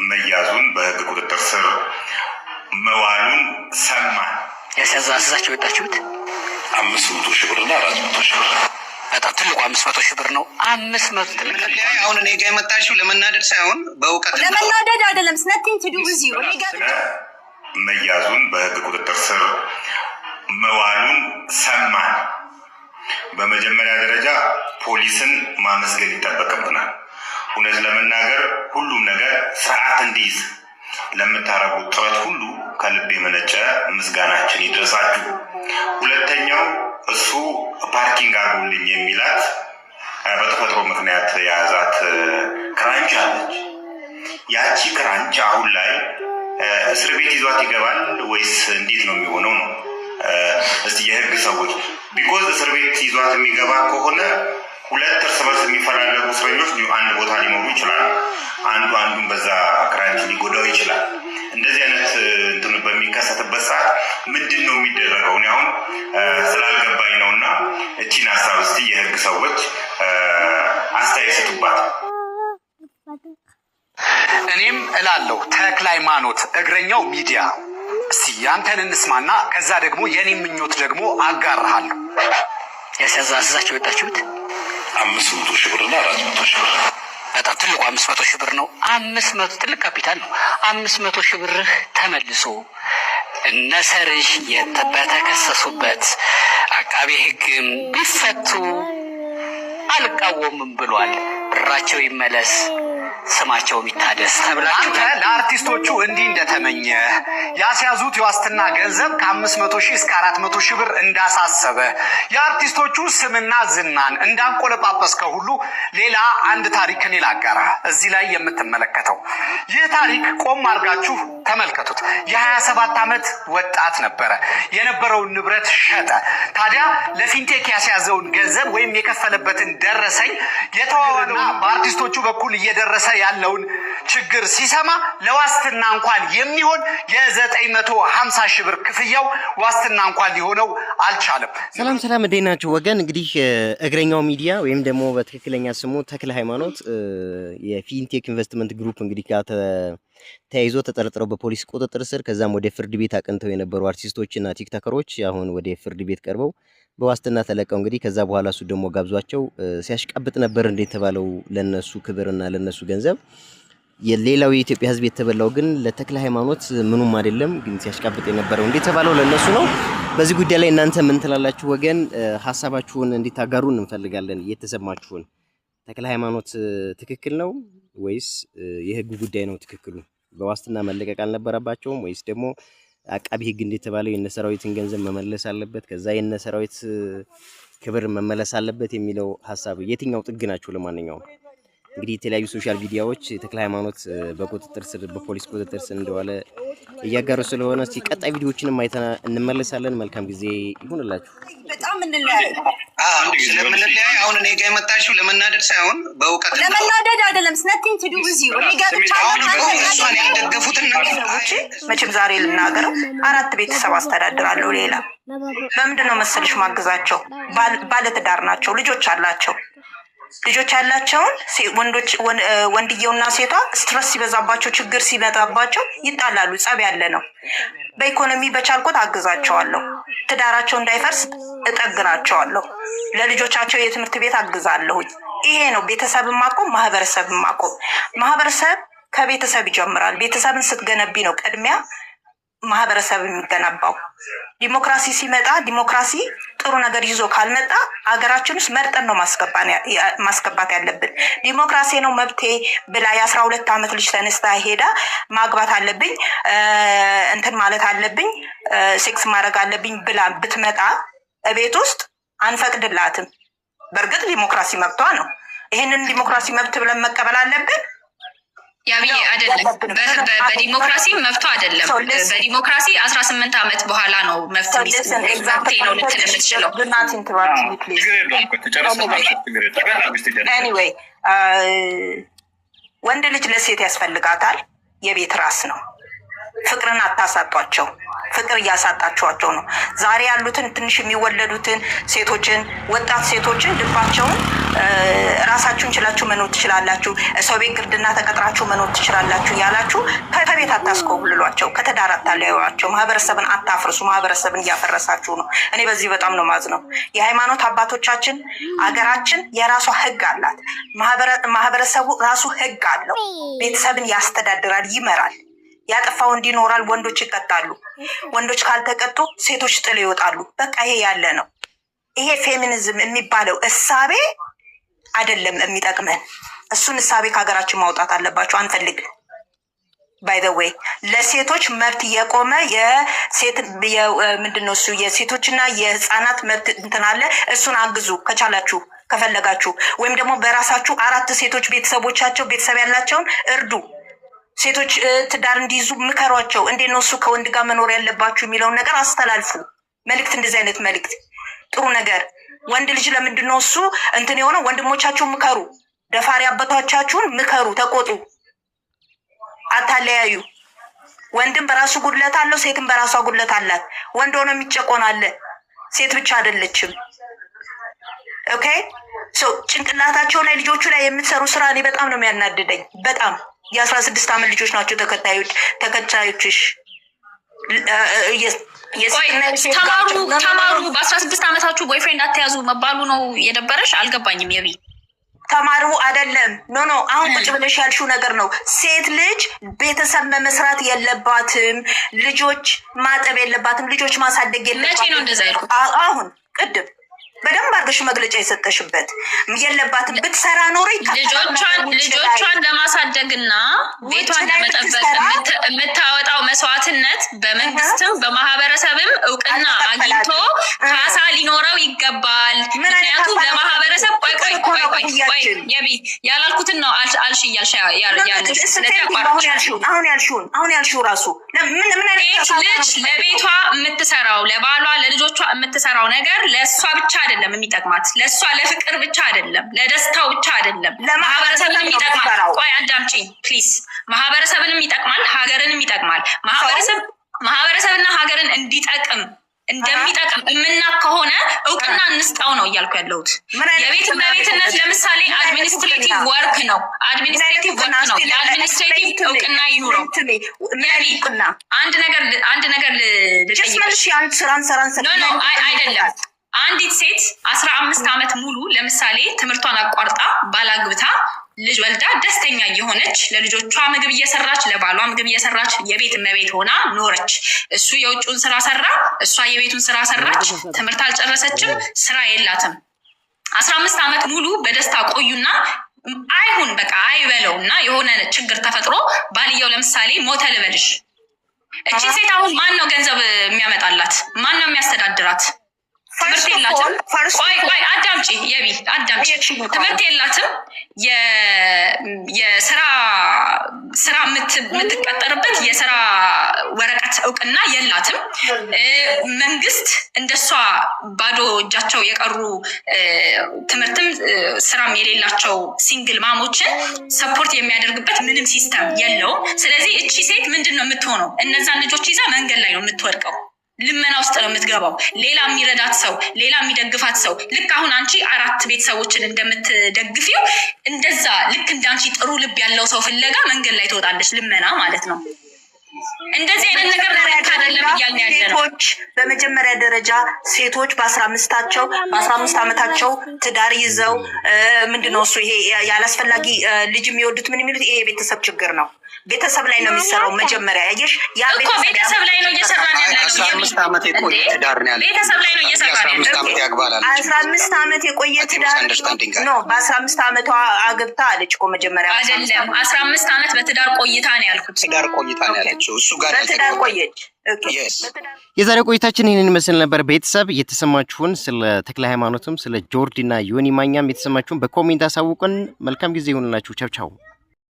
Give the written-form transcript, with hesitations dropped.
መያዙን በህግ ቁጥጥር ስር መዋሉን ሰማን። ያሳዛችሁ ወጣችሁት 500 ሺህ ብርና 400 ሺህ ብር በጣም ትልቁ 500 ሺህ ብር ነው። 500 ትልቅ አሁን እኔ ጋር የመጣሽው ለመናደድ ሳይሆን በእውቀት ለመናደድ አይደለም። ስነቲንግ ቱ ዱ ዊዝ ዩ እኔ ጋር መያዙን በህግ ቁጥጥር ስር መዋሉን ሰማን። በመጀመሪያ ደረጃ ፖሊስን ማመስገን ይጠበቅብናል። እውነት ለመናገር ሁሉም ነገር ስርዓት እንዲይዝ ለምታረጉት ጥረት ሁሉ ከልብ የመነጨ ምስጋናችን ይድረሳችሁ። ሁለተኛው እሱ ፓርኪንግ አርጉልኝ የሚላት በተፈጥሮ ምክንያት የያዛት ክራንች አለች። ያቺ ክራንች አሁን ላይ እስር ቤት ይዟት ይገባል ወይስ እንዴት ነው የሚሆነው ነው? እስቲ የህግ ሰዎች ቢኮዝ እስር ቤት ይዟት የሚገባ ከሆነ ሁለት እርስ በርስ የሚፈላለጉ እስረኞች አንድ ቦታ ሊኖሩ ይችላል። አንዱ አንዱን በዛ ክራንች ሊጎዳው ይችላል። እንደዚህ አይነት እንትን በሚከሰትበት ሰዓት ምንድን ነው የሚደረገው? እኔ አሁን ስላልገባኝ ነው እና እቺን ሀሳብ እስቲ የህግ ሰዎች አስተያየት ስጡባት። እኔም እላለሁ ተክለ ሃይማኖት እግረኛው ሚዲያ እስቲ ያንተን እንስማና ከዛ ደግሞ የኔ ምኞት ደግሞ አጋራሃለሁ። ያሳዛችሁ ወጣችሁት 500 ሺህ ብርና 400 ሺህ ብር በጣም ትልቁ 500 ሺህ ብር ነው። 500 ትልቅ ካፒታል ነው። 500 ሺህ ብርህ ተመልሶ እነሰርሽ በተከሰሱበት አቃቤ ህግም ቢፈቱ አልቃወምም ብሏል። ብራቸው ይመለስ ስማቸው ይታደስ ተብላችሁ አንተ ለአርቲስቶቹ እንዲህ እንደተመኘ ያስያዙት የዋስትና ገንዘብ ከ500 ሺህ እስከ 400 ሺህ ብር እንዳሳሰበ የአርቲስቶቹ ስምና ዝናን እንዳንቆለጳጰስከው ሁሉ ሌላ አንድ ታሪክን ይላጋራ እዚህ ላይ የምትመለከተው ይህ ታሪክ ቆም አድርጋችሁ ተመልከቱት። የ27 ዓመት ወጣት ነበረ። የነበረውን ንብረት ሸጠ። ታዲያ ለፊንቴክ ያስያዘውን ገንዘብ ወይም የከፈለበትን ደረሰኝ የተዋወና በአርቲስቶቹ በኩል እየደረሰ ያለውን ችግር ሲሰማ ለዋስትና እንኳን የሚሆን የ950 ሺህ ብር ክፍያው ዋስትና እንኳን ሊሆነው አልቻለም። ሰላም እንዴት ናችሁ ወገን? እንግዲህ እግረኛው ሚዲያ ወይም ደግሞ በትክክለኛ ስሙ ተክለ ሃይማኖት የፊንቴክ ኢንቨስትመንት ግሩፕ እንግዲህ ተያይዞ ተጠርጥረው በፖሊስ ቁጥጥር ስር ከዛም ወደ ፍርድ ቤት አቅንተው የነበሩ አርቲስቶችና ቲክቶከሮች አሁን ወደ ፍርድ ቤት ቀርበው በዋስትና ተለቀው እንግዲህ ከዛ በኋላ እሱ ደግሞ ጋብዟቸው ሲያሽቃብጥ ነበር እንደተባለው ለነሱ ክብርና ለነሱ ገንዘብ የሌላው የኢትዮጵያ ሕዝብ የተበላው ግን ለተክለ ሃይማኖት ምኑም አይደለም። ግን ሲያሽቃብጥ የነበረው እንደተባለው ለነሱ ነው። በዚህ ጉዳይ ላይ እናንተ ምን ትላላችሁ ወገን? ሐሳባችሁን እንዲታጋሩን እንፈልጋለን። የተሰማችሁን ተክለ ሃይማኖት ትክክል ነው ወይስ የህግ ጉዳይ ነው ትክክሉ? በዋስትና መለቀቅ አልነበረባቸውም ወይስ ደግሞ አቃቢ ህግ እንደተባለው የነሰራዊትን ገንዘብ መመለስ አለበት ከዛ የነሰራዊት ክብር መመለስ አለበት የሚለው ሐሳብ የትኛው ጥግ ናችሁ? ለማንኛውም እንግዲህ የተለያዩ ሶሻል ሚዲያዎች ተክለ ሃይማኖት በቁጥጥር ስር በፖሊስ ቁጥጥር ስር እንደዋለ እያጋሩ ስለሆነ እስቲ ቀጣይ ቪዲዮዎችንም አይተና እንመለሳለን። መልካም ጊዜ ይሁንላችሁ። በጣም እንለያይ። ስለምንለያይ አሁን እኔ ጋር የመጣሽው ለመናደድ ሳይሆን በእውቀት ለመናደድ አይደለም። ስነቲንግ ቱ ዱ ዊዝ ዩ እኔ ጋር ብቻ እሷን ያልደገፉትና መቼም ዛሬ ልናገረው 4 ቤተሰብ አስተዳድራለሁ። ሌላ በምንድን ነው መሰልሽ ማግዛቸው? ባለትዳር ናቸው፣ ልጆች አላቸው። ልጆች ያላቸውን ወንድየውና ሴቷ ስትረስ ሲበዛባቸው ችግር ሲመጣባቸው ይጣላሉ። ጸብ ያለ ነው። በኢኮኖሚ በቻልኩት አግዛቸዋለሁ። ትዳራቸው እንዳይፈርስ እጠግናቸዋለሁ። ለልጆቻቸው የትምህርት ቤት አግዛለሁኝ። ይሄ ነው ቤተሰብን ማቆም፣ ማህበረሰብን ማቆም። ማህበረሰብ ከቤተሰብ ይጀምራል። ቤተሰብን ስትገነቢ ነው ቅድሚያ ማህበረሰብ የሚገነባው። ዲሞክራሲ ሲመጣ ዲሞክራሲ ጥሩ ነገር ይዞ ካልመጣ ሀገራችን ውስጥ መርጠን ነው ማስገባት ያለብን። ዲሞክራሲ ነው መብቴ ብላ የ12 ዓመት ልጅ ተነስታ ሄዳ ማግባት አለብኝ እንትን ማለት አለብኝ ሴክስ ማድረግ አለብኝ ብላ ብትመጣ ቤት ውስጥ አንፈቅድላትም። በእርግጥ ዲሞክራሲ መብቷ ነው። ይሄንን ዲሞክራሲ መብት ብለን መቀበል አለብን። ያብዬ አይደለም በዲሞክራሲ መብቷ አይደለም። በዲሞክራሲ 18 ዓመት በኋላ ነው መብት ነው ልትል የምትችለው። ኤኒዌይ ወንድ ልጅ ለሴት ያስፈልጋታል። የቤት ራስ ነው። ፍቅርን አታሳጧቸው። ፍቅር እያሳጣችኋቸው ነው። ዛሬ ያሉትን ትንሽ የሚወለዱትን ሴቶችን፣ ወጣት ሴቶችን ልባቸውን ራሳችሁን ችላችሁ መኖር ትችላላችሁ፣ ሰው ቤት ግርድና ተቀጥራችሁ መኖር ትችላላችሁ ያላችሁ ከቤት አታስኮብልሏቸው፣ ከትዳር አታለያዩዋቸው። ማህበረሰብን አታፍርሱ። ማህበረሰብን እያፈረሳችሁ ነው። እኔ በዚህ በጣም ነው ማዝነው። የሃይማኖት አባቶቻችን አገራችን የራሷ ህግ አላት። ማህበረሰቡ ራሱ ህግ አለው። ቤተሰብን ያስተዳድራል፣ ይመራል። ያጠፋው እንዲኖራል። ወንዶች ይቀጣሉ። ወንዶች ካልተቀጡ ሴቶች ጥለው ይወጣሉ። በቃ ይሄ ያለ ነው። ይሄ ፌሚኒዝም የሚባለው እሳቤ አይደለም የሚጠቅመን። እሱን እሳቤ ከሀገራችን ማውጣት አለባቸው። አንፈልግ። ባይ ዘ ዌይ ለሴቶች መብት የቆመ ምንድነው እሱ የሴቶችና የህፃናት መብት እንትን አለ። እሱን አግዙ ከቻላችሁ ከፈለጋችሁ፣ ወይም ደግሞ በራሳችሁ 4 ሴቶች ቤተሰቦቻቸው ቤተሰብ ያላቸውን እርዱ። ሴቶች ትዳር እንዲይዙ ምከሯቸው። እንዴት ነው እሱ ከወንድ ጋር መኖር ያለባችሁ የሚለውን ነገር አስተላልፉ። መልእክት፣ እንደዚህ አይነት መልእክት ጥሩ ነገር። ወንድ ልጅ ለምንድን ነው እሱ እንትን የሆነው? ወንድሞቻችሁን ምከሩ፣ ደፋሪ አባቶቻችሁን ምከሩ፣ ተቆጡ፣ አታለያዩ። ወንድም በራሱ ጉድለት አለው፣ ሴትም በራሷ ጉድለት አላት። ወንድ ሆኖ የሚጨቆን አለ፣ ሴት ብቻ አይደለችም። ኦኬ ጭንቅላታቸው ላይ ልጆቹ ላይ የምትሰሩ ስራ እኔ በጣም ነው የሚያናድደኝ። በጣም የ16 ዓመት ልጆች ናቸው ተከታዮችሽ። ተማሩ። በ16 ዓመታችሁ ቦይፍሬንድ አትያዙ መባሉ ነው የደበረሽ? አልገባኝም። የቢ ተማሩ አይደለም። ኖ አሁን ቁጭ ብለሽ ያልሽው ነገር ነው። ሴት ልጅ ቤተሰብ መመስራት የለባትም፣ ልጆች ማጠብ የለባትም፣ ልጆች ማሳደግ የለባትም። መቼ ነው እንደዛ ያልኩት? አሁን ቅድም በደንብ አድርገሽ መግለጫ የሰጠሽበት የለባትም። ብትሰራ ኖሮ ልጆቿን ለማሳደግና ቤቷን ለመጠበቅ የምታወጣው መስዋዕትነት በመንግስትም በማህበረሰብም እውቅና አግኝቶ ካሳ ሊኖረው ይገባል። ምክንያቱም ለማህበረሰብ ቆይ የቢ ያላልኩትን ነው አልሽ እያልሽ ያለሽ። ስለዚህ አሁን ያልሽው ራሱ ልጅ ለቤቷ የምትሰራው ለባሏ ለልጆቿ የምትሰራው ነገር ለእሷ ብቻ አይደለም የሚጠቅማት፣ ለእሷ ለፍቅር ብቻ አይደለም፣ ለደስታው ብቻ አይደለም፣ ለማህበረሰብንም ይጠቅማል። ቆይ አዳምጪኝ ፕሊዝ። ማህበረሰብንም ይጠቅማል፣ ሀገርንም ይጠቅማል። ማህበረሰብና ሀገርን እንደሚጠቅም የምናቅ ከሆነ እውቅና እንስጣው ነው እያልኩ ያለሁት። የቤት እመቤትነት ለምሳሌ አድሚኒስትሬቲቭ ወርክ ነው። የአድሚኒስትሬቲቭ እውቅና ይኑረው። አንድ ነገር ልጠይቅሽ። አይደለም አንዲት ሴት 15 ዓመት ሙሉ ለምሳሌ ትምህርቷን አቋርጣ ባላግብታ ልጅ ወልዳ ደስተኛ የሆነች ለልጆቿ ምግብ እየሰራች ለባሏ ምግብ እየሰራች የቤት እመቤት ሆና ኖረች። እሱ የውጭውን ስራ ሰራ፣ እሷ የቤቱን ስራ ሰራች። ትምህርት አልጨረሰችም፣ ስራ የላትም። 15 ዓመት ሙሉ በደስታ ቆዩና አይሁን በቃ አይበለውና የሆነ ችግር ተፈጥሮ ባልየው ለምሳሌ ሞተ ልበልሽ። እቺ ሴት አሁን ማን ነው ገንዘብ የሚያመጣላት? ማን ነው የሚያስተዳድራት? ትምህርት የላትም። ቆይ አዳምጪ የቢ አዳምጪ። ትምህርት የላትም። የስራ የምትቀጠርበት የስራ ወረቀት እውቅና የላትም። መንግስት እንደሷ ባዶ እጃቸው የቀሩ ትምህርትም ስራም የሌላቸው ሲንግል ማሞችን ሰፖርት የሚያደርግበት ምንም ሲስተም የለውም። ስለዚህ እቺ ሴት ምንድን ነው የምትሆነው? እነዛን ልጆች ይዛ መንገድ ላይ ነው የምትወድቀው። ልመና ውስጥ ነው የምትገባው። ሌላ የሚረዳት ሰው፣ ሌላ የሚደግፋት ሰው፣ ልክ አሁን አንቺ 4 ቤተሰቦችን እንደምትደግፊው እንደዛ ልክ እንዳንቺ ጥሩ ልብ ያለው ሰው ፍለጋ መንገድ ላይ ትወጣለች። ልመና ማለት ነው። እንደዚህ አይነት ነገር ልክ አይደለም እያልን ያለ ነው። በመጀመሪያ ደረጃ ሴቶች በ15 ዓመታቸው ትዳር ይዘው ምንድነው እሱ ይሄ ያላስፈላጊ ልጅ የሚወዱት ምን የሚሉት ይሄ የቤተሰብ ችግር ነው። ቤተሰብ ላይ ነው የሚሰራው። መጀመሪያ ያየሽ ያ ቤተሰብ ላይ ነው እየሰራን ያለው። 15 ዓመት የቆየ ትዳር ነው ያለው። ቤተሰብ ላይ ነው እየሰራን ያለው። 15 ዓመት ያግባላል። 15 ዓመት የቆየ ትዳር ነው። በ15 ዓመቷ አግብታ አለች እኮ መጀመሪያ። አይደለም 15 ዓመት በትዳር ቆይታ ነው ያልኩት። ትዳር ቆይታ ነው ያለችው። እሱ ጋር በትዳር ቆየች። የዛሬ ቆይታችን ይህንን ይመስል ነበር። ቤተሰብ የተሰማችሁን ስለ ተክለ ሃይማኖትም ስለ ጆርዲና ዮኒ ማኛም የተሰማችሁን በኮሜንት አሳውቁን። መልካም ጊዜ ይሁንላችሁ። ቻው ቻው።